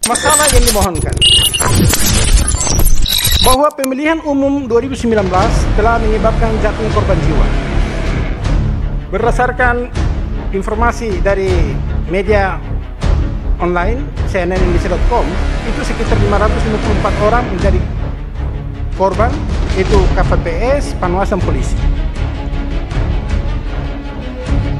Masalah yang dimohonkan bahwa pemilihan umum 2019 telah menyebabkan jatuhnya korban jiwa. Berdasarkan informasi dari media online cnnindonesia.com, itu sekitar 554 orang menjadi korban, itu KPPS, Panwas, dan polisi.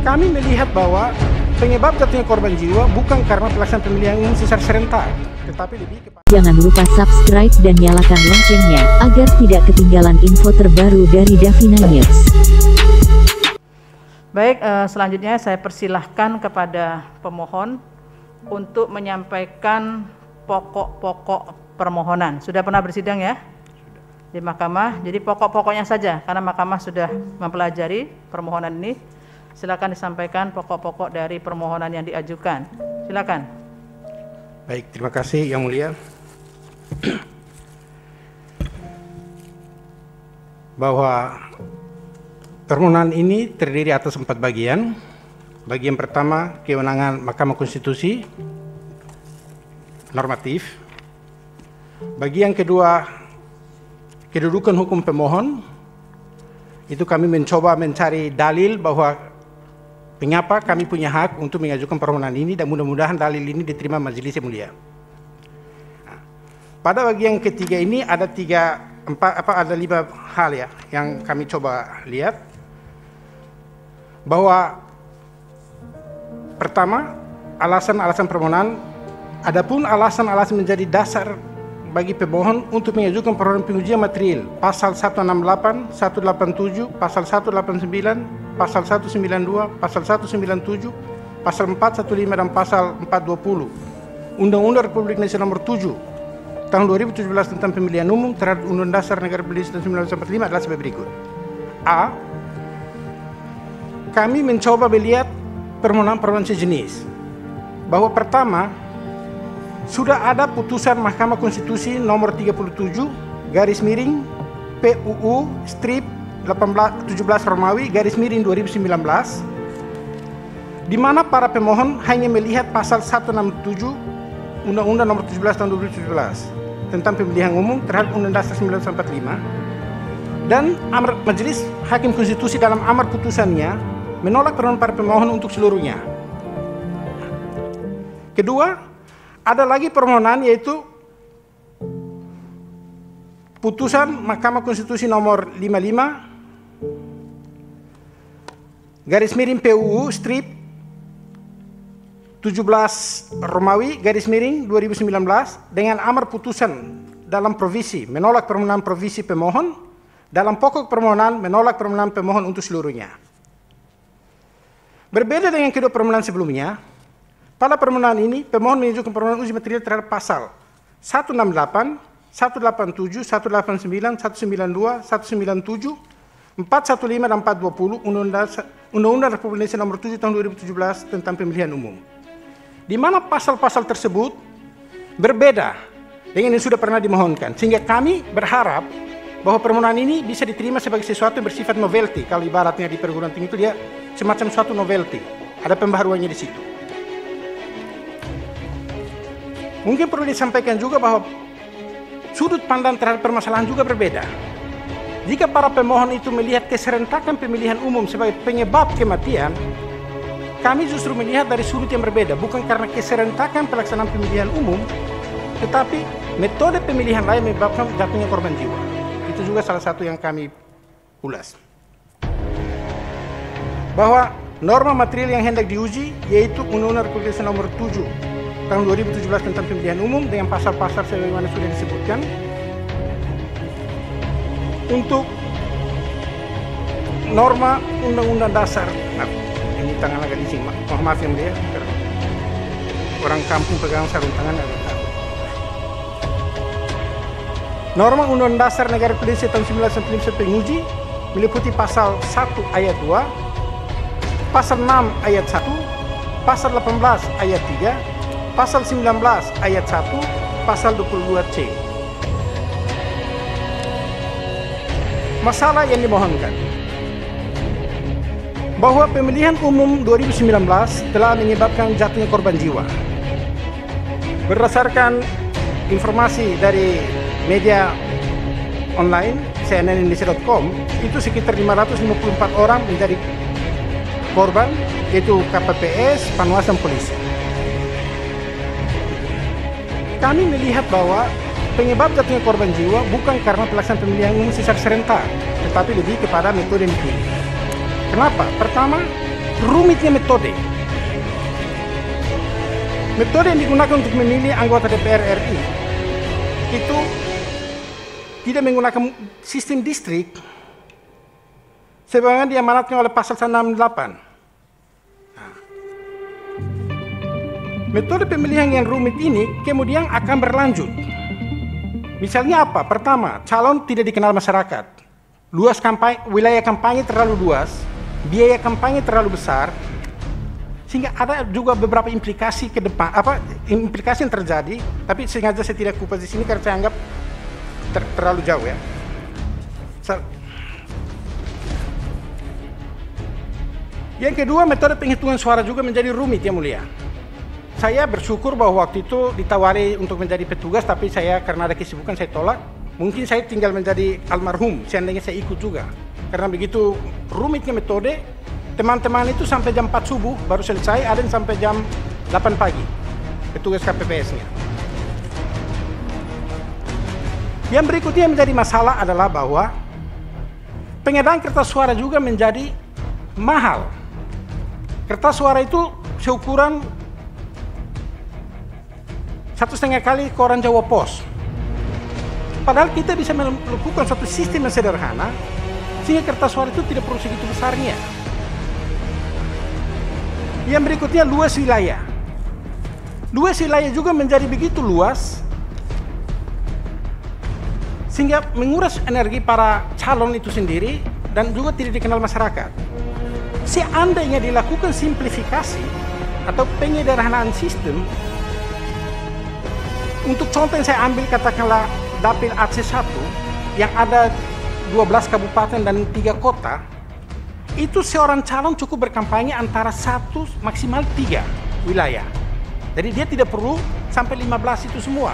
Kami melihat bahwa penyebab jatuhnya korban jiwa bukan karena pelaksanaan pemilihan umum secara serentak, tetapi lebih kepada... Jangan lupa subscribe dan nyalakan loncengnya, agar tidak ketinggalan info terbaru dari Davina News. Baik, selanjutnya saya persilahkan kepada pemohon untuk menyampaikan pokok-pokok permohonan. Sudah pernah bersidang ya? Di mahkamah, jadi pokok-pokoknya saja, karena mahkamah sudah mempelajari permohonan ini. Silakan disampaikan pokok-pokok dari permohonan yang diajukan. Silakan. Baik, terima kasih Yang Mulia. Bahwa permohonan ini terdiri atas 4 bagian. Bagian pertama, kewenangan Mahkamah Konstitusi normatif. Bagian kedua, kedudukan hukum pemohon. Itu kami mencoba mencari dalil bahwa mengapa kami punya hak untuk mengajukan permohonan ini, dan mudah-mudahan dalil ini diterima majelis yang mulia. Nah, pada bagian ketiga ini ada 5 hal ya yang kami coba lihat. Bahwa pertama, alasan-alasan permohonan, adapun alasan-alasan menjadi dasar bagi pemohon untuk mengajukan permohonan pengujian material, pasal 168, 187, pasal 189, pasal 192, pasal 197, pasal 415 dan pasal 420 Undang-Undang Republik Indonesia Nomor 7 Tahun 2017 tentang Pemilihan Umum terhadap Undang-Undang Dasar Negara Republik Indonesia 1945 adalah sebagai berikut. A. Kami mencoba melihat permohonan-permohonan sejenis. Bahwa pertama, sudah ada putusan Mahkamah Konstitusi nomor 37 garis miring PUU strip 17 Romawi garis miring 2019, di mana para pemohon hanya melihat pasal 167 Undang-Undang nomor 17 tahun 2017 tentang pemilihan umum terhadap Undang-Undang Dasar 1945, dan Majelis Hakim Konstitusi dalam amar putusannya menolak permohonan para pemohon untuk seluruhnya. Kedua, ada lagi permohonan, yaitu putusan Mahkamah Konstitusi nomor 55 garis miring PUU strip 17 Romawi garis miring 2019 dengan amar putusan dalam provisi menolak permohonan provisi pemohon, dalam pokok permohonan menolak permohonan pemohon untuk seluruhnya. Berbeda dengan kedua permohonan sebelumnya, pada permohonan ini, pemohon mengajukan permohonan uji material terhadap pasal 168, 187, 189, 192, 197, 415 dan 420 Undang-Undang Republik Indonesia Nomor 7 Tahun 2017 tentang Pemilihan Umum, di mana pasal-pasal tersebut berbeda dengan yang sudah pernah dimohonkan, sehingga kami berharap bahwa permohonan ini bisa diterima sebagai sesuatu yang bersifat novelty. Kalau ibaratnya di perguruan tinggi itu dia semacam suatu novelty, ada pembaharuannya di situ. Mungkin perlu disampaikan juga bahwa sudut pandang terhadap permasalahan juga berbeda. Jika para pemohon itu melihat keserentakan pemilihan umum sebagai penyebab kematian, kami justru melihat dari sudut yang berbeda, bukan karena keserentakan pelaksanaan pemilihan umum, tetapi metode pemilihan lain menyebabkan jatuhnya korban jiwa. Itu juga salah satu yang kami ulas. Bahwa norma material yang hendak diuji yaitu Undang-Undang Republik Indonesia Nomor 7 Tahun 2017 tentang Pemilihan Umum dengan pasal-pasal sebagaimana sudah disebutkan. Untuk norma Undang-Undang Dasar, ini tangan agak licin, maaf yang mulia, orang kampung pegang sarung tangan agak tahu. Norma Undang-Undang Dasar Negara Republik Indonesia tahun 1945 penguji meliputi pasal 1 ayat 2, pasal 6 ayat 1, pasal 18 ayat 3, pasal 19 ayat 1, pasal 22C. Masalah yang dimohonkan bahwa pemilihan umum 2019 telah menyebabkan jatuhnya korban jiwa. Berdasarkan informasi dari media online cnnindonesia.com, itu sekitar 554 orang menjadi korban, yaitu KPPS, Panwas, dan polisi. Kami melihat bahwa penyebab jatuhnya korban jiwa bukan karena pelaksanaan pemilihan umum secara serentak, tetapi lebih kepada metode yang dipilih. Kenapa? Pertama, rumitnya metode. Metode yang digunakan untuk memilih anggota DPR RI itu tidak menggunakan sistem distrik sebagaimana diamanatkan oleh pasal 168. Metode pemilihan yang rumit ini kemudian akan berlanjut. Misalnya apa? Pertama, calon tidak dikenal masyarakat. Luas kampanye, wilayah kampanye terlalu luas, biaya kampanye terlalu besar, sehingga ada juga beberapa implikasi ke depan, implikasi yang terjadi, tapi sengaja saya tidak kupas di sini karena saya anggap terlalu jauh ya. Yang kedua, metode penghitungan suara juga menjadi rumit, Yang Mulia. Saya bersyukur bahwa waktu itu ditawari untuk menjadi petugas, tapi saya karena ada kesibukan saya tolak. Mungkin saya tinggal menjadi almarhum, seandainya saya ikut juga. Karena begitu rumitnya metode, teman-teman itu sampai jam 4 subuh baru selesai, ada yang sampai jam 8 pagi, petugas KPPS-nya. Yang berikutnya yang menjadi masalah adalah bahwa pengadaan kertas suara juga menjadi mahal. Kertas suara itu seukuran 1,5 kali koran Jawa Pos. Padahal kita bisa melakukan suatu sistem yang sederhana sehingga kertas suara itu tidak perlu segitu besarnya. Yang berikutnya luas wilayah. Luas wilayah juga menjadi begitu luas sehingga menguras energi para calon itu sendiri dan juga tidak dikenal masyarakat. Seandainya dilakukan simplifikasi atau penyederhanaan sistem, untuk contoh yang saya ambil katakanlah Dapil Aceh 1 yang ada 12 kabupaten dan 3 kota, itu seorang calon cukup berkampanye antara 1 maksimal 3 wilayah. Jadi dia tidak perlu sampai 15 itu semua.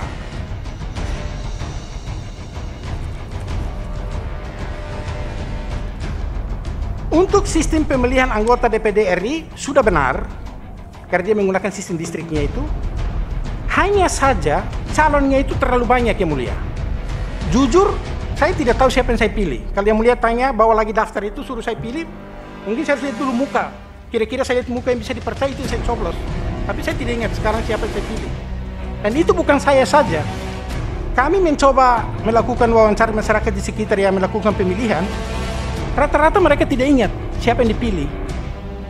Untuk sistem pemilihan anggota DPD RI sudah benar karena dia menggunakan sistem distriknya itu. Hanya saja calonnya itu terlalu banyak, Yang Mulia. Jujur, saya tidak tahu siapa yang saya pilih. Kalau Yang Mulia tanya bahwa lagi daftar itu suruh saya pilih, mungkin saya lihat dulu muka. Kira-kira saya lihat muka yang bisa dipercaya itu saya coblos. Tapi saya tidak ingat sekarang siapa yang saya pilih. Dan itu bukan saya saja. Kami mencoba melakukan wawancara masyarakat di sekitar yang melakukan pemilihan. Rata-rata mereka tidak ingat siapa yang dipilih.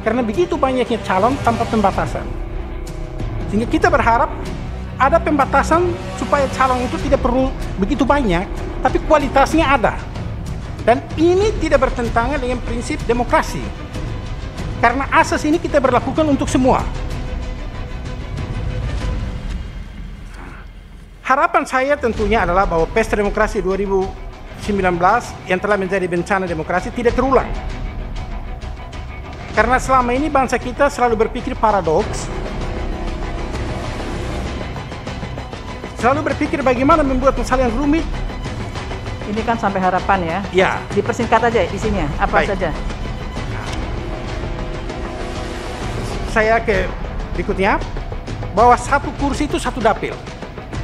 Karena begitu banyaknya calon tanpa pembatasan. Sehingga kita berharap ada pembatasan supaya calon itu tidak perlu begitu banyak, tapi kualitasnya ada. Dan ini tidak bertentangan dengan prinsip demokrasi. Karena asas ini kita berlakukan untuk semua. Harapan saya tentunya adalah bahwa Pesta Demokrasi 2019 yang telah menjadi bencana demokrasi tidak terulang. Karena selama ini bangsa kita selalu berpikir paradoks, selalu berpikir bagaimana membuat masalah yang rumit. Ini kan sampai harapan ya? Ya. Dipersingkat aja isinya, apa Baik. saja? Saya ke berikutnya, bahwa 1 kursi itu 1 dapil.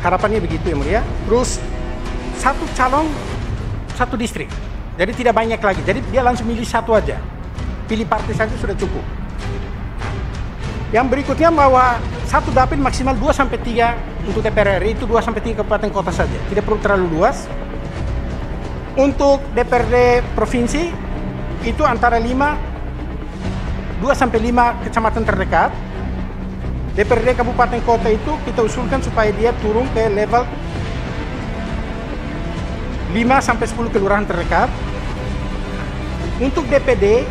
Harapannya begitu, Yang Mulia. Terus 1 calon, 1 distrik. Jadi tidak banyak lagi. Jadi dia langsung milih 1 aja. Pilih partai saja sudah cukup. Yang berikutnya bahwa 1 dapil maksimal 2-3 untuk DPR RI, itu 2-3 kabupaten kota saja. Tidak perlu terlalu luas. Untuk DPRD provinsi itu antara 2-5 kecamatan terdekat. DPRD kabupaten kota itu kita usulkan supaya dia turun ke level 5-10 kelurahan terdekat. Untuk DPD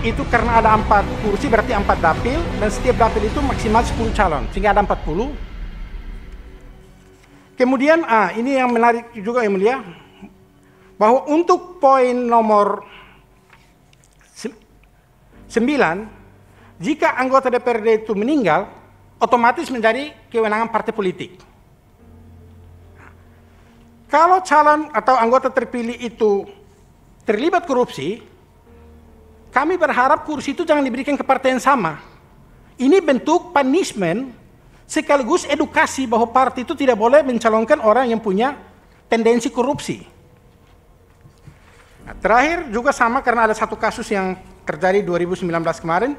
itu karena ada 4 kursi berarti 4 dapil, dan setiap dapil itu maksimal 10 calon sehingga ada 40. Kemudian ini yang menarik juga, Yang Mulia, bahwa untuk poin nomor 9, jika anggota DPRD itu meninggal, otomatis menjadi kewenangan partai politik. kalau calon atau anggota terpilih itu terlibat korupsi, kami berharap kursi itu jangan diberikan ke partai yang sama. Ini bentuk punishment sekaligus edukasi bahwa partai itu tidak boleh mencalonkan orang yang punya tendensi korupsi. Nah, terakhir juga sama karena ada satu kasus yang terjadi 2019 kemarin.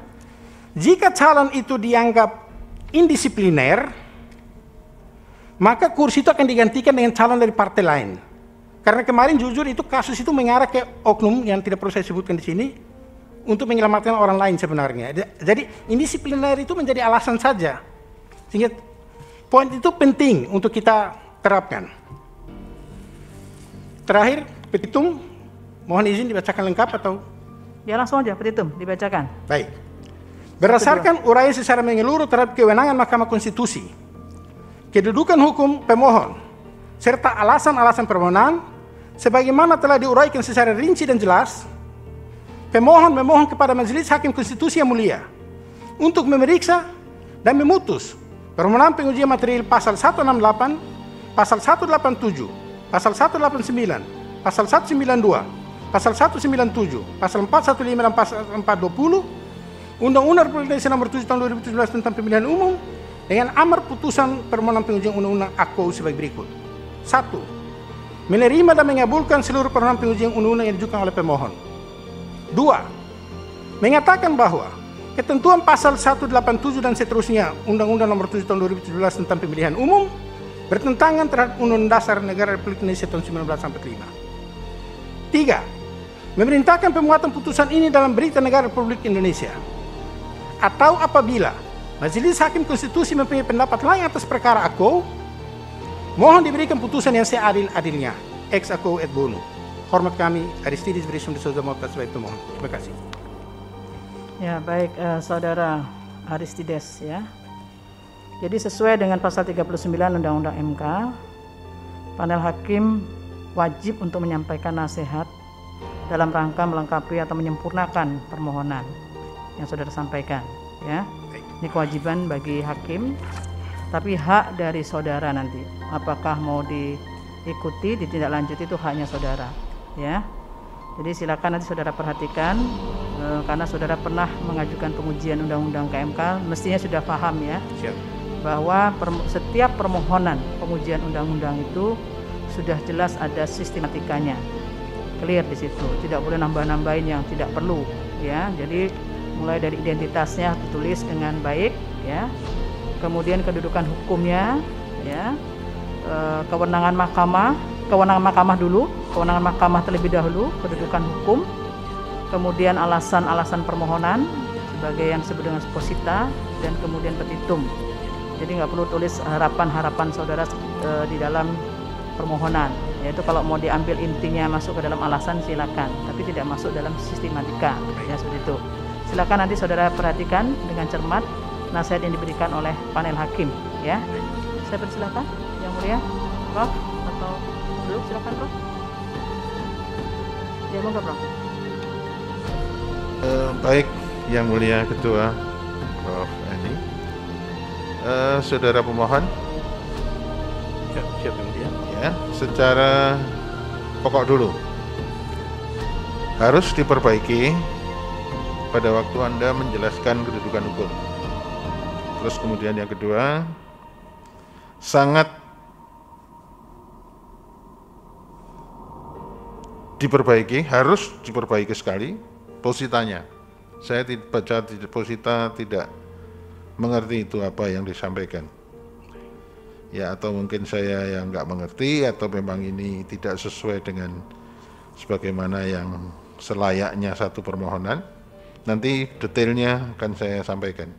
Jika calon itu dianggap indisipliner, maka kursi itu akan digantikan dengan calon dari partai lain. Karena kemarin jujur itu kasus itu mengarah ke oknum yang tidak perlu saya sebutkan di sini untuk menyelamatkan orang lain sebenarnya. Jadi indisipliner itu menjadi alasan saja. Sehingga poin itu penting untuk kita terapkan. Terakhir, petitum, mohon izin dibacakan lengkap atau? Ya langsung aja petitum dibacakan. Baik. Berdasarkan uraian secara menyeluruh terhadap kewenangan Mahkamah Konstitusi, kedudukan hukum pemohon, serta alasan-alasan permohonan, sebagaimana telah diuraikan secara rinci dan jelas, pemohon memohon kepada Majelis Hakim Konstitusi yang mulia untuk memeriksa dan memutus permohonan pengujian material pasal 168, pasal 187, pasal 189, pasal 192, pasal 197, pasal 415 dan pasal 420 Undang-Undang Republik Indonesia Nomor 7 Tahun 2017 tentang Pemilihan Umum dengan amar putusan permohonan pengujian Undang-Undang AKO sebagai berikut. 1. Menerima dan mengabulkan seluruh permohonan pengujian Undang-Undang yang diajukan oleh pemohon. 2. Mengatakan bahwa ketentuan pasal 187 dan seterusnya Undang-Undang Nomor 7 Tahun 2017 tentang Pemilihan Umum bertentangan terhadap Undang-Undang Dasar Negara Republik Indonesia tahun 1945. 3. Memerintahkan pemuatan putusan ini dalam Berita Negara Republik Indonesia. Atau apabila Majelis Hakim Konstitusi mempunyai pendapat lain atas perkara AKO, mohon diberikan putusan yang seadil-adilnya. Ex AKO et bono. Hormat kami, Aristides Brisum de Souza Mota sebagai pemohon. Terima kasih. Ya baik, Saudara Aristides ya. Jadi sesuai dengan pasal 39 Undang-Undang MK, panel hakim wajib untuk menyampaikan nasihat dalam rangka melengkapi atau menyempurnakan permohonan yang saudara sampaikan ya. Ini kewajiban bagi hakim, tapi hak dari saudara nanti apakah mau diikuti ditindaklanjuti itu haknya saudara ya. Jadi silakan nanti saudara perhatikan karena saudara pernah mengajukan pengujian undang-undang ke MK, mestinya sudah paham ya. Siap. Bahwa setiap permohonan pengujian undang-undang itu sudah jelas ada sistematikanya, clear di situ, tidak boleh nambah-nambahin yang tidak perlu ya. Jadi mulai dari identitasnya ditulis dengan baik ya, kemudian kedudukan hukumnya ya, kewenangan mahkamah dulu, kewenangan mahkamah terlebih dahulu, kedudukan hukum, kemudian alasan-alasan permohonan sebagai yang disebut dengan posita, dan kemudian petitum. Jadi nggak perlu tulis harapan-harapan saudara di dalam permohonan, yaitu kalau mau diambil intinya masuk ke dalam alasan silakan, tapi tidak masuk dalam sistematika ya, seperti itu. Silakan nanti saudara perhatikan dengan cermat nasihat yang diberikan oleh panel hakim ya. Saya persilakan yang mulia Prof atau belum, silakan Prof. Ya monggo Prof. Baik, yang mulia Ketua Prof Edi, saudara pemohon, Siap yang mulia. Ya, secara pokok dulu harus diperbaiki pada waktu Anda menjelaskan kedudukan hukum. Terus kemudian yang kedua, sangat diperbaiki, harus diperbaiki sekali positanya. Saya baca posita tidak mengerti itu apa yang disampaikan. Ya, atau mungkin saya yang nggak mengerti, atau memang ini tidak sesuai dengan sebagaimana yang selayaknya satu permohonan. Nanti detailnya akan saya sampaikan.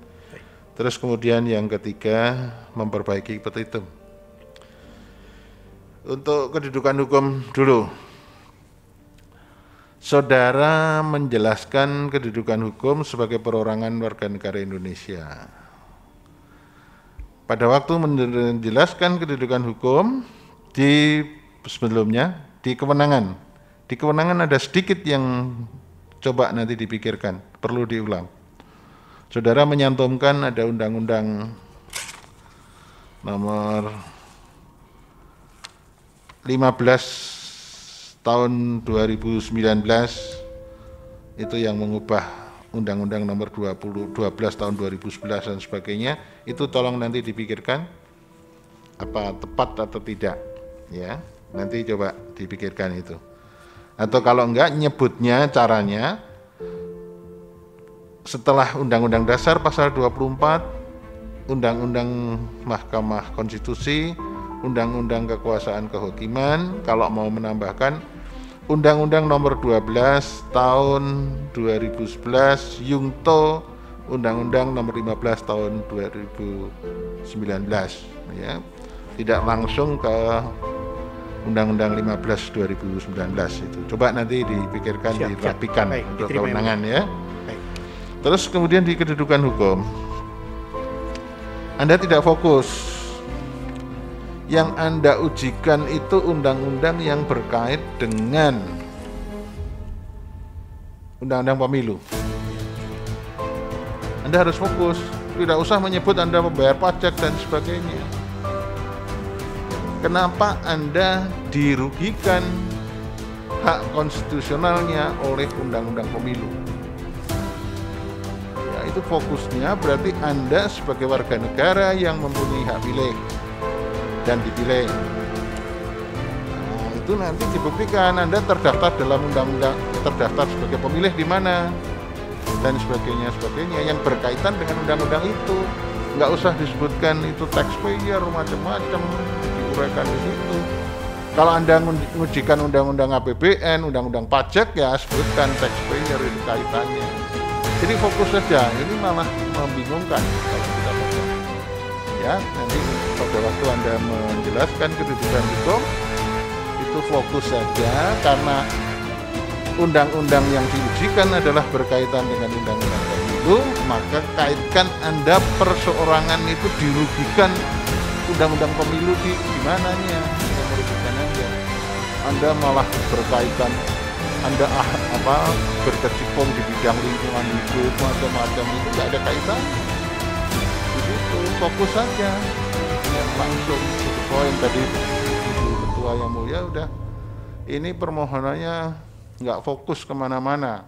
Terus kemudian yang ketiga, memperbaiki petitum. Untuk kedudukan hukum dulu, saudara menjelaskan kedudukan hukum sebagai perorangan warga negara Indonesia. Pada waktu menjelaskan kedudukan hukum di sebelumnya di kewenangan ada sedikit yang coba nanti dipikirkan, perlu diulang. Saudara menyantumkan ada Undang-Undang Nomor 15 tahun 2019 itu yang mengubah Undang-Undang nomor 12 tahun 2011 dan sebagainya, itu tolong nanti dipikirkan apa tepat atau tidak, ya. Nanti coba dipikirkan itu. Atau kalau enggak, nyebutnya caranya setelah Undang-Undang Dasar pasal 24, Undang-Undang Mahkamah Konstitusi, Undang-Undang Kekuasaan Kehakiman, kalau mau menambahkan Undang-Undang nomor 12 tahun 2011, Yungto Undang-Undang nomor 15 tahun 2019, ya. Tidak langsung ke Undang-Undang 15 2019 itu. Coba nanti dipikirkan, dirapikan untuk kewenangan, ya. Terus kemudian di kedudukan hukum, Anda tidak fokus. Yang Anda ujikan itu undang-undang yang berkait dengan undang-undang pemilu. Anda harus fokus, tidak usah menyebut Anda membayar pajak dan sebagainya. Kenapa Anda dirugikan hak konstitusionalnya oleh undang-undang pemilu? Ya, itu fokusnya berarti Anda sebagai warga negara yang mempunyai hak pilih dan dipilih. Nah, itu nanti dibuktikan Anda terdaftar dalam undang-undang, terdaftar sebagai pemilih di mana dan sebagainya yang berkaitan dengan undang-undang itu. Nggak usah disebutkan itu taxpayer macam-macam, diuraikan di situ. Kalau Anda mengujikan undang-undang APBN, undang-undang pajak, ya sebutkan taxpayer itu kaitannya. Jadi fokus saja, ini malah membingungkan kalau kita fokus. Ya, nanti pada waktu Anda menjelaskan kedudukan hukum, itu fokus saja, karena undang-undang yang diujikan adalah berkaitan dengan undang-undang pemilu, maka kaitkan Anda perseorangan itu dirugikan undang-undang pemilu di mananya, yang merugikan Anda malah berkaitan, Anda berkecimpung di bidang lingkungan hidup macam-macam, itu nggak ada kaitan. Itu fokus saja, ya, langsung poin tadi Ibu Ketua yang mulia udah, ini permohonannya nggak fokus kemana-mana.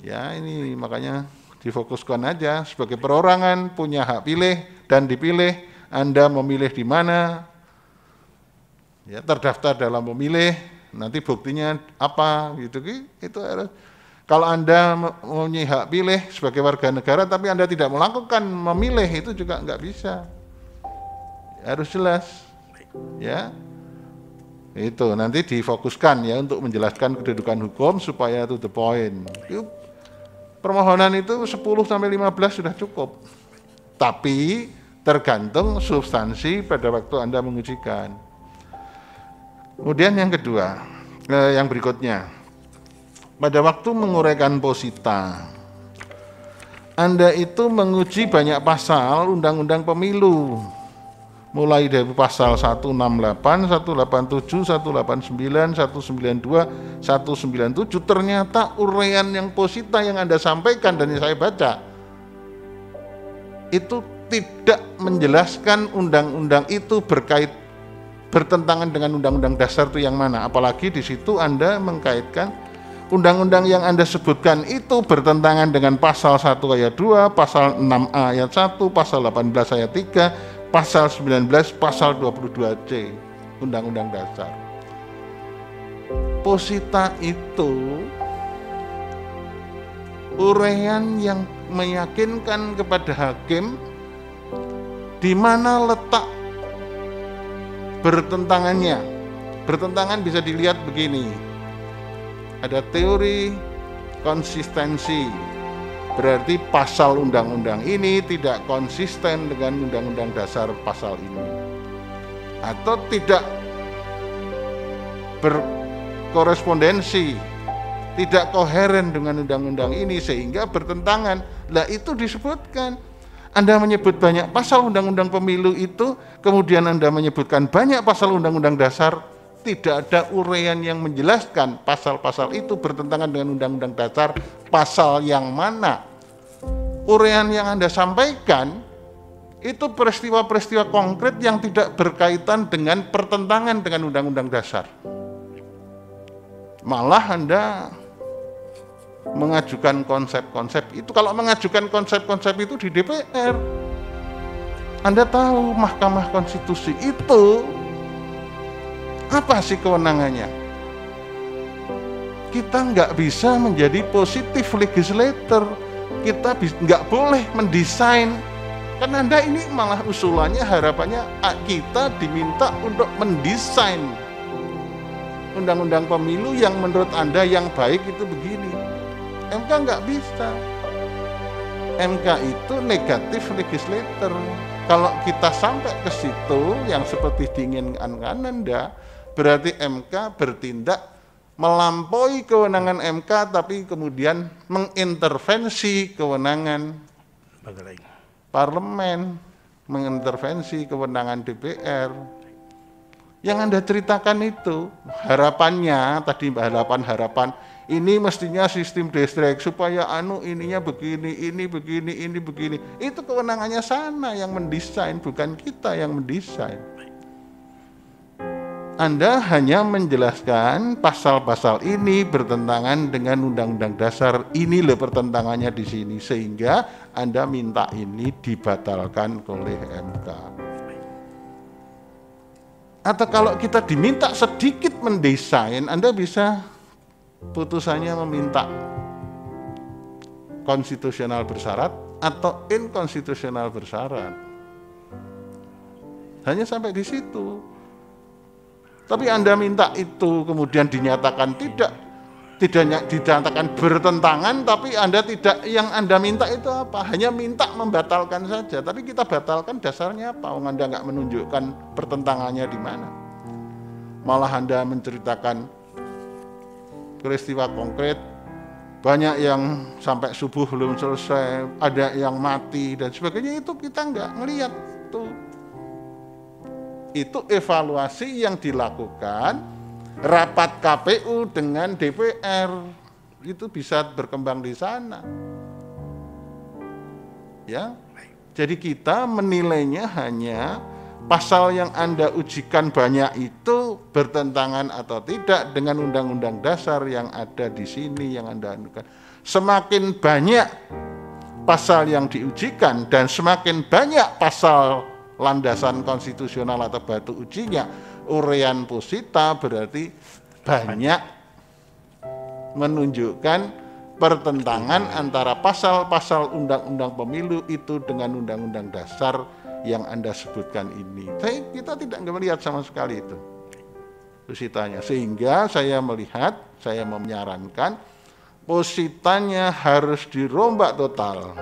Ya, ini makanya difokuskan aja sebagai perorangan punya hak pilih dan dipilih. Anda memilih di mana, ya, terdaftar dalam pemilih, nanti buktinya apa gitu. Itu harus. Kalau Anda mempunyai hak pilih sebagai warga negara tapi Anda tidak melakukan memilih, itu juga nggak bisa. Harus jelas, ya. Itu nanti difokuskan, ya, untuk menjelaskan kedudukan hukum supaya to the point. Permohonan itu 10-15 sudah cukup. Tapi tergantung substansi pada waktu Anda mengujikan. Kemudian yang kedua, yang berikutnya, pada waktu menguraikan posita, Anda itu menguji banyak pasal Undang-Undang Pemilu, mulai dari pasal 168, 187, 189, 192, 197, ternyata uraian yang posita yang Anda sampaikan dan yang saya baca, itu tidak menjelaskan undang-undang itu bertentangan dengan undang-undang dasar itu yang mana. Apalagi di situ Anda mengkaitkan undang-undang yang Anda sebutkan itu bertentangan dengan pasal 1 ayat 2, pasal 6A ayat 1, pasal 18 ayat 3, pasal 19, pasal 22C Undang-Undang Dasar. Posita itu uraian yang meyakinkan kepada hakim di mana letak bertentangannya. Bertentangan bisa dilihat begini. Ada teori konsistensi. Berarti pasal undang-undang ini tidak konsisten dengan undang-undang dasar pasal ini. Atau tidak berkorespondensi, tidak koheren dengan undang-undang ini sehingga bertentangan. Lah itu disebutkan. Anda menyebut banyak pasal undang-undang pemilu itu, kemudian Anda menyebutkan banyak pasal undang-undang dasar, tidak ada uraian yang menjelaskan pasal-pasal itu bertentangan dengan undang-undang dasar pasal yang mana. Uraian yang Anda sampaikan itu peristiwa-peristiwa konkret yang tidak berkaitan dengan pertentangan dengan Undang-Undang Dasar. Malah Anda mengajukan konsep-konsep itu. Kalau mengajukan konsep-konsep itu di DPR, Anda tahu Mahkamah Konstitusi itu apa sih kewenangannya? Kita nggak bisa menjadi positif legislator, kita nggak boleh mendesain. Kan Anda ini malah usulannya, harapannya kita diminta untuk mendesain undang-undang pemilu yang menurut Anda yang baik itu begini. MK nggak bisa. MK itu negatif legislator. Kalau kita sampai ke situ yang seperti diinginkan Anda, berarti MK bertindak melampaui kewenangan MK, tapi kemudian mengintervensi kewenangan parlemen, mengintervensi kewenangan DPR. Yang Anda ceritakan itu, harapannya, tadi harapan, ini mestinya sistem distrik, supaya ininya begini, ini begini, ini begini. Itu kewenangannya sana yang mendesain, bukan kita yang mendesain. Anda hanya menjelaskan pasal-pasal ini bertentangan dengan Undang-Undang Dasar, ini loh pertentangannya di sini, sehingga Anda minta ini dibatalkan oleh MK. Atau kalau kita diminta sedikit mendesain, Anda bisa putusannya meminta konstitusional bersyarat atau inkonstitusional bersyarat. Hanya sampai di situ. Tapi Anda minta itu kemudian dinyatakan tidak dinyatakan bertentangan, tapi Anda tidak, yang Anda minta itu apa? Hanya minta membatalkan saja, tapi kita batalkan dasarnya apa? Anda nggak menunjukkan pertentangannya di mana. Malah Anda menceritakan peristiwa konkret, banyak yang sampai subuh belum selesai, ada yang mati dan sebagainya, itu kita nggak ngelihat tuh. Itu evaluasi yang dilakukan rapat KPU dengan DPR, itu bisa berkembang di sana. Ya, jadi kita menilainya hanya pasal yang Anda ujikan banyak itu bertentangan atau tidak dengan Undang-Undang Dasar yang ada di sini yang Anda anukan. Semakin banyak pasal yang diujikan dan semakin banyak pasal landasan konstitusional atau batu ujinya, urean posita berarti banyak menunjukkan pertentangan antara pasal-pasal undang-undang pemilu itu dengan undang-undang dasar yang Anda sebutkan ini. Kita tidak melihat sama sekali itu positanya, sehingga saya melihat, saya menyarankan positanya harus dirombak total.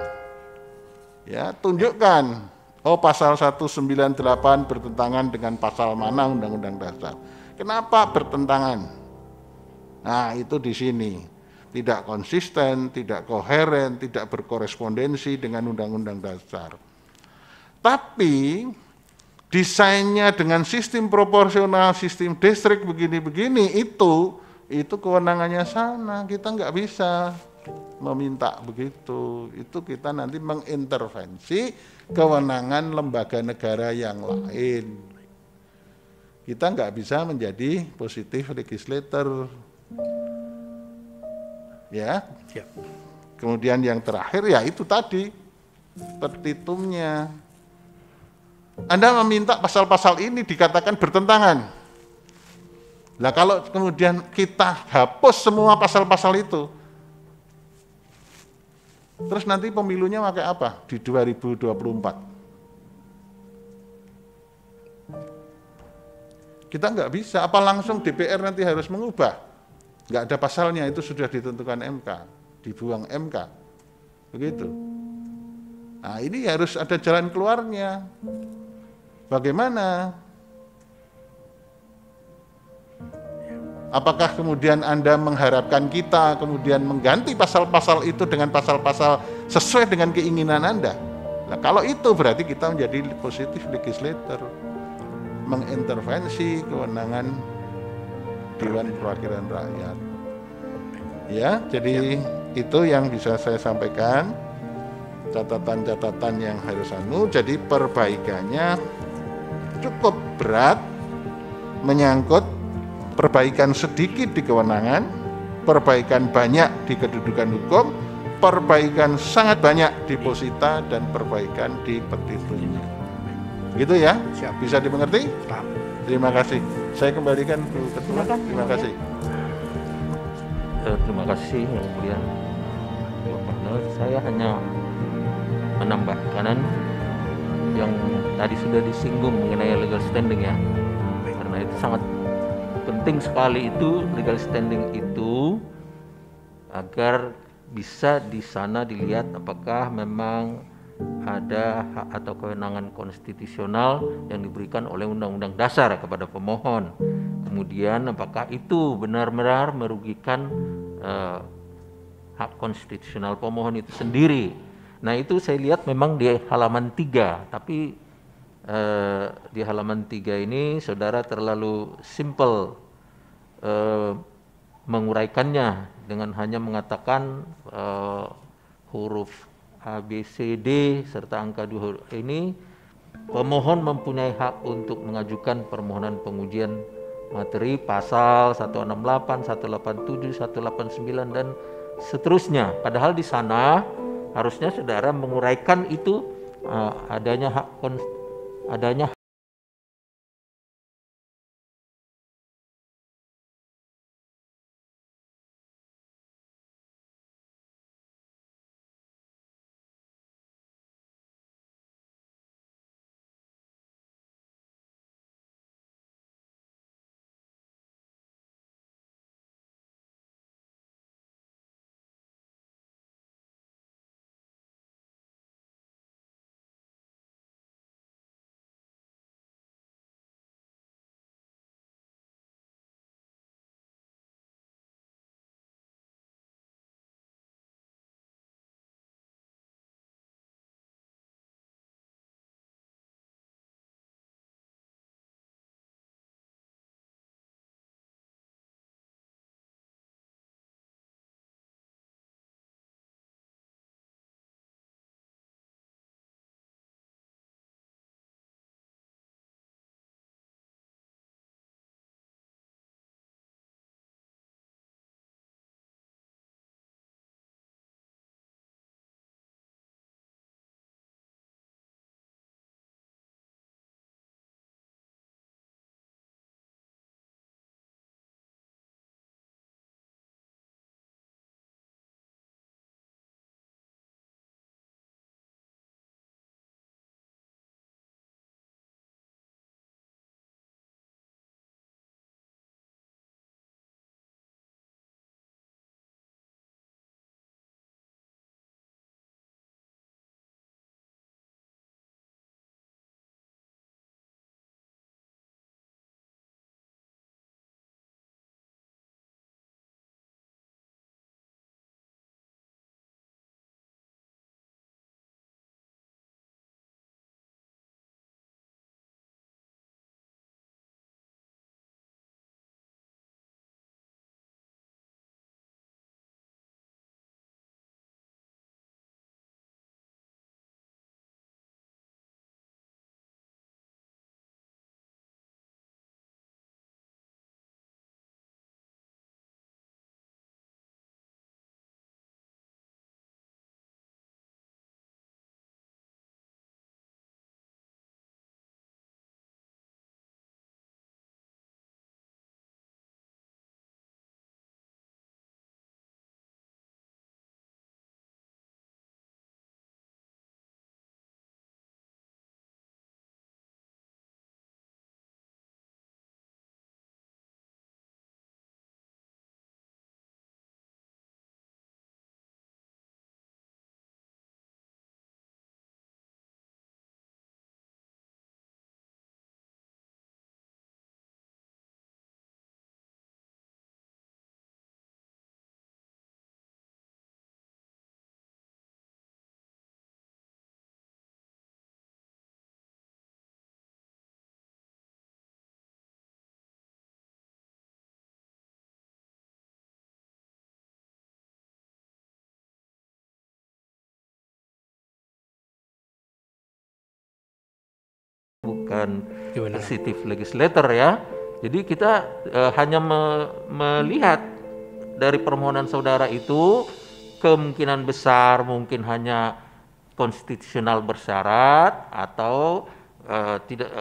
Ya, tunjukkan. Oh, pasal 198 bertentangan dengan pasal mana Undang-Undang Dasar. Kenapa bertentangan? Nah, itu di sini. Tidak konsisten, tidak koheren, tidak berkorespondensi dengan Undang-Undang Dasar. Tapi desainnya dengan sistem proporsional, sistem distrik begini-begini, itu kewenangannya sana. Kita nggak bisa meminta begitu. Itu kita nanti mengintervensi kewenangan lembaga negara yang lain. Kita nggak bisa menjadi positif legislator. Ya. Kemudian yang terakhir ya itu tadi petitumnya. Anda meminta pasal-pasal ini dikatakan bertentangan. Nah, kalau kemudian kita hapus semua pasal-pasal itu, terus nanti pemilunya pakai apa di 2024? Kita nggak bisa, apa langsung DPR nanti harus mengubah? Nggak ada pasalnya, itu sudah ditentukan MK, dibuang MK, begitu. Nah, ini harus ada jalan keluarnya. Bagaimana? Apakah kemudian Anda mengharapkan kita kemudian mengganti pasal-pasal itu dengan pasal-pasal sesuai dengan keinginan Anda? Nah, kalau itu berarti kita menjadi positif legislator, mengintervensi kewenangan Dewan Perwakilan Rakyat. Ya, jadi itu yang bisa saya sampaikan. catatan-catatan yang harus jadi perbaikannya cukup berat, menyangkut perbaikan sedikit di kewenangan, perbaikan banyak di kedudukan hukum, perbaikan sangat banyak di posita, dan perbaikan di petitumnya. Gitu ya? Siap. Bisa dimengerti? Paham. Terima kasih. Saya kembalikan Bu Ketua. Silakan, Terima Bu. kasih. Terima kasih Yang Mulia Panel. Saya hanya menambahkan yang tadi sudah disinggung mengenai legal standing ya, karena itu sangat penting sekali itu legal standing itu, agar bisa di sana dilihat apakah memang ada hak atau kewenangan konstitusional yang diberikan oleh Undang-Undang Dasar kepada pemohon. Kemudian apakah itu benar-benar merugikan hak konstitusional pemohon itu sendiri. Nah itu saya lihat memang di halaman 3, tapi di halaman 3 ini saudara terlalu simple menguraikannya dengan hanya mengatakan huruf A, B, C, D serta angka 2 ini pemohon mempunyai hak untuk mengajukan permohonan pengujian materi pasal 168, 187, 189 dan seterusnya. Padahal di sana harusnya saudara menguraikan itu adanya bukan executive legislator ya. Jadi kita hanya melihat dari permohonan saudara itu kemungkinan besar mungkin hanya konstitusional bersyarat atau tidak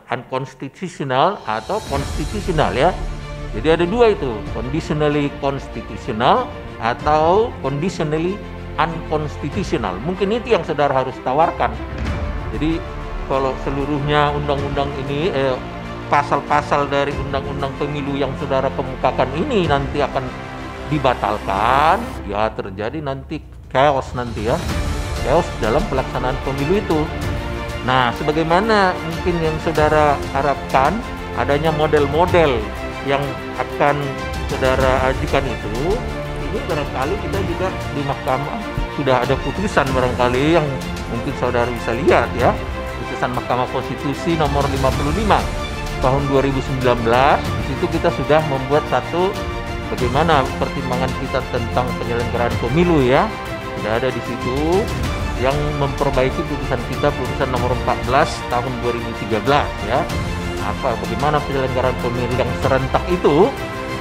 unconstitutional atau konstitusional ya. Jadi ada dua itu, conditionally constitutional atau conditionally unconstitutional. Mungkin itu yang saudara harus tawarkan. Jadi kalau seluruhnya undang-undang ini pasal-pasal dari undang-undang pemilu yang saudara kemukakan ini nanti akan dibatalkan, ya terjadi nanti chaos nanti ya. Chaos dalam pelaksanaan pemilu itu. Nah, sebagaimana mungkin yang saudara harapkan adanya model-model yang akan saudara ajukan itu, ini barangkali kita juga di mahkamah sudah ada putusan barangkali yang mungkin saudara bisa lihat ya, putusan Mahkamah Konstitusi nomor 55 tahun 2019. Di situ kita sudah membuat satu bagaimana pertimbangan kita tentang penyelenggaraan pemilu ya, sudah ada di situ yang memperbaiki putusan kita, putusan nomor 14 tahun 2013 ya. Bagaimana penyelenggaraan pemilu yang serentak itu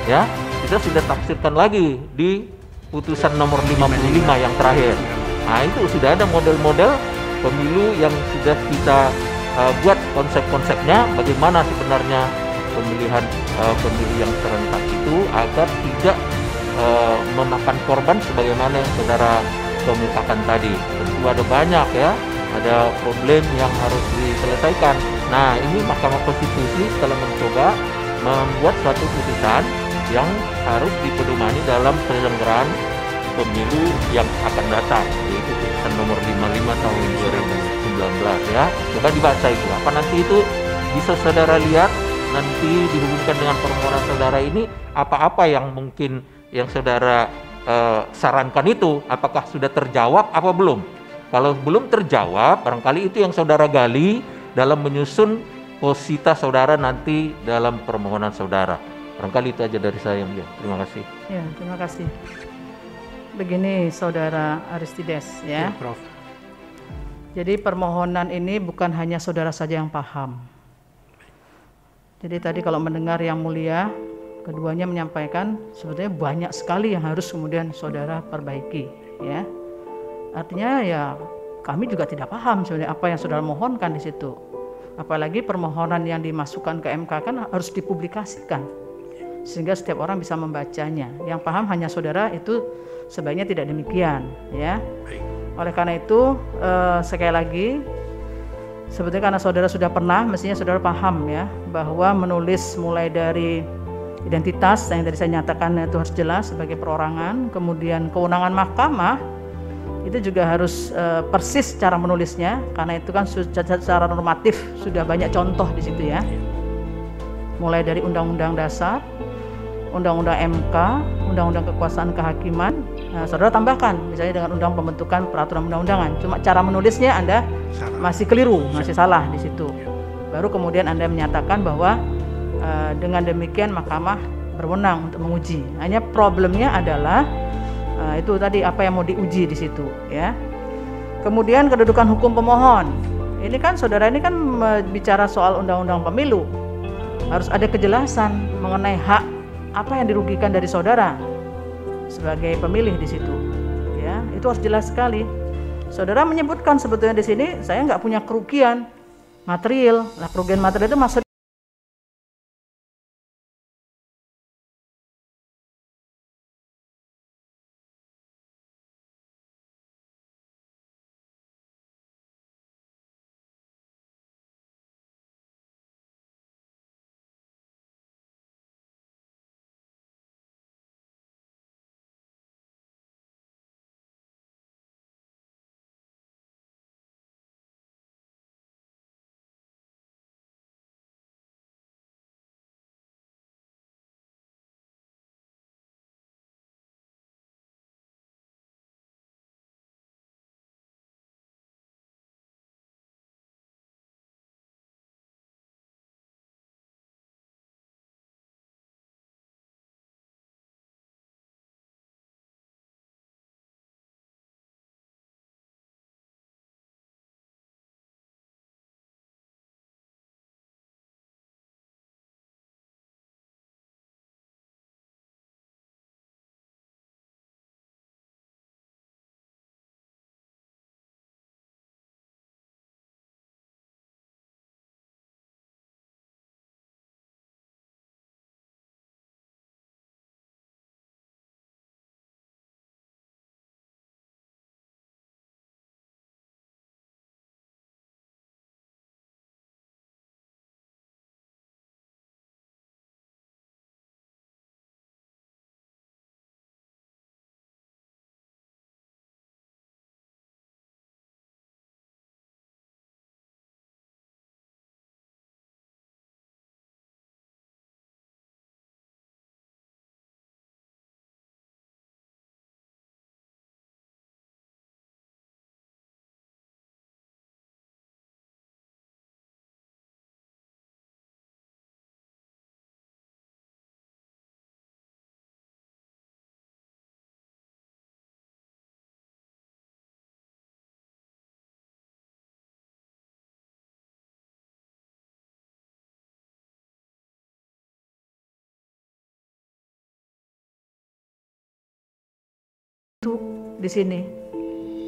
ya, kita sudah tafsirkan lagi di putusan nomor 55 yang terakhir. Nah, itu sudah ada model-model pemilu yang sudah kita buat konsep-konsepnya, bagaimana sebenarnya pemilihan pemilu yang serentak itu agar tidak memakan korban sebagaimana yang saudara kemukakan tadi. Tentu ada banyak ya, ada problem yang harus diselesaikan. Nah, ini Mahkamah Konstitusi telah mencoba membuat suatu putusan yang harus dipedomani dalam penyelenggaraan pemilu yang akan datang, yaitu putusan nomor 55 tahun 2019 ya. Coba dibaca itu. Apa nanti itu bisa saudara lihat nanti dihubungkan dengan permohonan saudara ini, apa-apa yang mungkin yang saudara sarankan itu apakah sudah terjawab apa belum. Kalau belum terjawab, barangkali itu yang saudara gali dalam menyusun posita saudara nanti dalam permohonan saudara. Barangkali itu aja dari saya. Terima kasih. Ya, terima kasih. Begini saudara Aristides ya. Prof. Jadi permohonan ini bukan hanya saudara saja yang paham. Jadi tadi kalau mendengar yang mulia, keduanya menyampaikan sebetulnya banyak sekali yang harus kemudian saudara perbaiki ya. Artinya ya kami juga tidak paham sebenarnya apa yang saudara mohonkan di situ. Apalagi permohonan yang dimasukkan ke MK kan harus dipublikasikan sehingga setiap orang bisa membacanya. Yang paham hanya saudara itu sebaiknya tidak demikian ya. Oleh karena itu sekali lagi sebetulnya karena saudara sudah pernah, mestinya saudara paham ya bahwa menulis mulai dari identitas yang tadi saya nyatakan itu harus jelas sebagai perorangan, kemudian kewenangan mahkamah itu juga harus persis cara menulisnya, karena itu kan secara normatif sudah banyak contoh di situ ya. Mulai dari Undang-Undang Dasar, Undang-Undang MK, Undang-Undang Kekuasaan Kehakiman, saudara tambahkan misalnya dengan Undang Pembentukan Peraturan Undang-Undangan. Cuma cara menulisnya Anda masih keliru, masih salah di situ. Baru kemudian Anda menyatakan bahwa dengan demikian mahkamah berwenang untuk menguji. Hanya problemnya adalah itu tadi apa yang mau diuji di situ ya. Kemudian kedudukan hukum pemohon. Ini kan saudara ini kan bicara soal undang-undang pemilu. Harus ada kejelasan mengenai hak apa yang dirugikan dari saudara sebagai pemilih di situ. Ya, itu harus jelas sekali. Saudara menyebutkan sebetulnya di sini saya nggak punya kerugian material. Nah, kerugian material itu maksud di sini.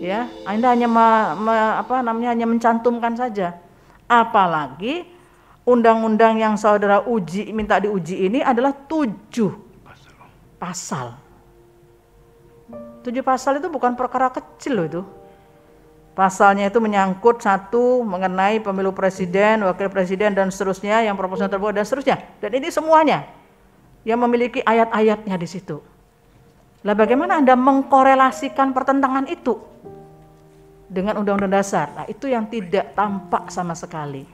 Ya, Anda hanya hanya mencantumkan saja. Apalagi undang-undang yang saudara minta diuji ini adalah 7 pasal. 7 pasal itu bukan perkara kecil loh itu. Pasalnya itu menyangkut satu mengenai pemilu presiden, wakil presiden dan seterusnya, yang proporsional terbuka dan seterusnya. Dan ini semuanya yang memiliki ayat-ayatnya di situ. Lah bagaimana Anda mengkorelasikan pertentangan itu dengan Undang-Undang Dasar? Nah, itu yang tidak tampak sama sekali.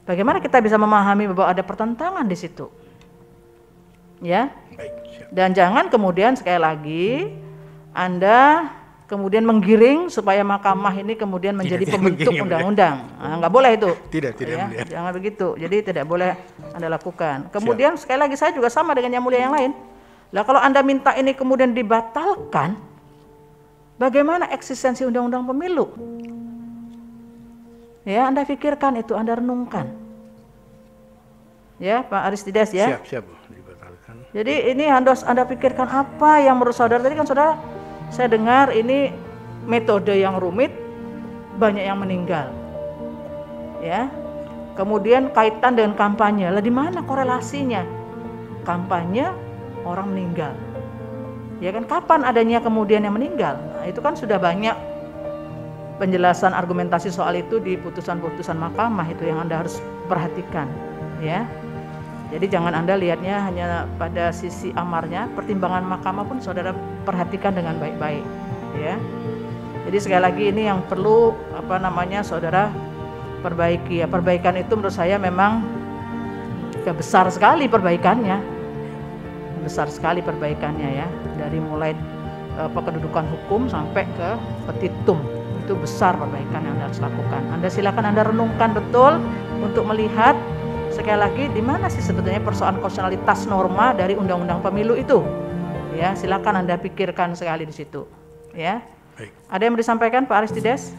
Bagaimana kita bisa memahami bahwa ada pertentangan di situ? Ya. Dan jangan kemudian sekali lagi Anda kemudian menggiring supaya mahkamah ini kemudian menjadi pembentuk undang-undang. Nah, nggak boleh itu. Tidak ya, jangan begitu. Jadi tidak boleh Anda lakukan. Kemudian sekali lagi saya juga sama dengan yang mulia yang lain. Lah kalau Anda minta ini kemudian dibatalkan, bagaimana eksistensi undang-undang pemilu? Ya, Anda pikirkan itu, Anda renungkan. Ya, Pak Aristides ya. Siap, dibatalkan. Jadi ini harus Anda pikirkan apa yang menurut saudara tadi kan saudara, saya dengar ini metode yang rumit, banyak yang meninggal. Ya. Kemudian kaitan dengan kampanye. Lah di mana korelasinya? Kampanye orang meninggal. Ya kan, kapan adanya kemudian yang meninggal? Nah, itu kan sudah banyak penjelasan argumentasi soal itu di putusan-putusan mahkamah, itu yang Anda harus perhatikan, ya. Jadi jangan Anda lihatnya hanya pada sisi amarnya, pertimbangan mahkamah pun saudara perhatikan dengan baik-baik, ya. Jadi sekali lagi ini yang perlu saudara perbaiki ya. Perbaikan itu menurut saya memang besar sekali perbaikannya. Besar sekali perbaikannya ya. Dari mulai kedudukan hukum sampai ke petitum. Itu besar perbaikan yang Anda harus lakukan. Anda silakan Anda renungkan betul untuk melihat sekali lagi di mana sih sebetulnya persoalan konstitusionalitas norma dari undang-undang pemilu itu. Ya, silakan Anda pikirkan sekali di situ. Ya. Baik. Ada yang mau disampaikan Pak Aristides?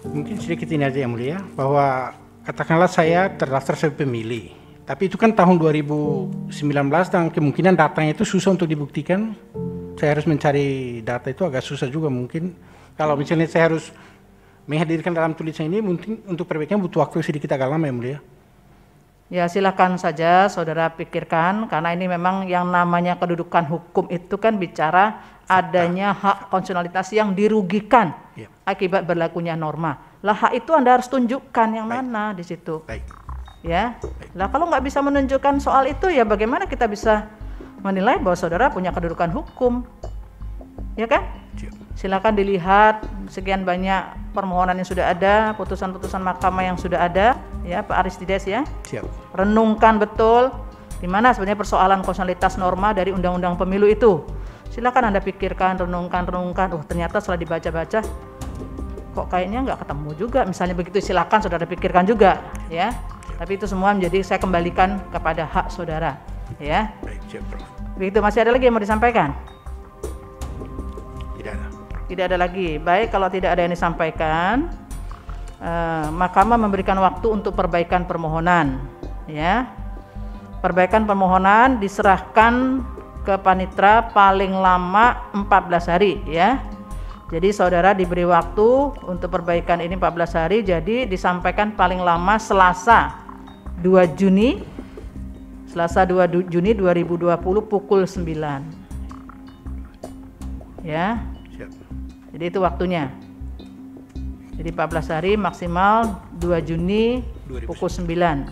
Mungkin sedikit ini aja yang mulia, bahwa katakanlah saya terdaftar sebagai pemilih, tapi itu kan tahun 2019 dan kemungkinan datanya itu susah untuk dibuktikan. Saya harus mencari data itu agak susah juga mungkin. Kalau misalnya saya harus menghadirkan dalam tulisan ini, mungkin untuk perbaikan butuh waktu sedikit agak lama ya mulia. Ya silakan saja saudara pikirkan, karena ini memang yang namanya kedudukan hukum itu kan bicara adanya hak konstitusionalitas yang dirugikan akibat berlakunya norma. Lah hak itu Anda harus tunjukkan yang mana di situ. Ya. Lah kalau nggak bisa menunjukkan soal itu, ya bagaimana kita bisa menilai bahwa saudara punya kedudukan hukum? Ya kan? Silakan dilihat sekian banyak permohonan yang sudah ada, putusan-putusan mahkamah yang sudah ada, ya Pak Aristides ya. Siap. Renungkan betul di mana sebenarnya persoalan konstitusionalitas norma dari undang-undang pemilu itu. Silakan Anda pikirkan, renungkan. Oh ternyata setelah dibaca-baca, kok kayaknya nggak ketemu juga. Misalnya begitu, silakan saudara pikirkan juga, ya. Tapi itu semua menjadi saya kembalikan kepada hak saudara, ya. Baik, siap, Prof. Begitu, masih ada lagi yang mau disampaikan? Tidak ada. Tidak ada lagi. Baik, kalau tidak ada yang disampaikan, mahkamah memberikan waktu untuk perbaikan permohonan. Ya, perbaikan permohonan diserahkan ke panitera paling lama 14 hari. Ya, jadi saudara diberi waktu untuk perbaikan ini 14 hari. Jadi disampaikan paling lama Selasa 2 Juni 2020 pukul 9. Ya. Jadi itu waktunya. Jadi 14 hari maksimal 2 Juni pukul 9.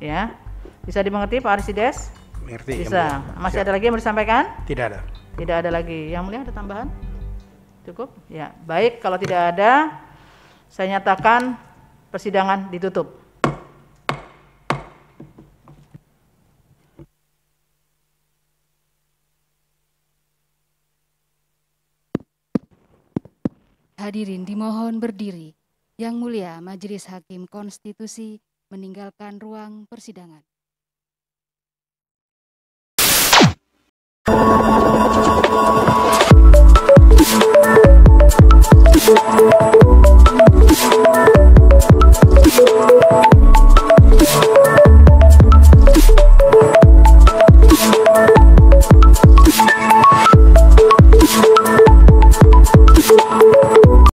Ya. Bisa dimengerti Pak Aristides? Mengerti. Bisa. Masih ada lagi yang mau disampaikan? Tidak ada. Tidak ada lagi. Yang mulia ada tambahan? Cukup? Ya. Baik, kalau tidak ada, saya nyatakan persidangan ditutup. Hadirin dimohon berdiri. Yang mulia Majelis Hakim Konstitusi meninggalkan ruang persidangan.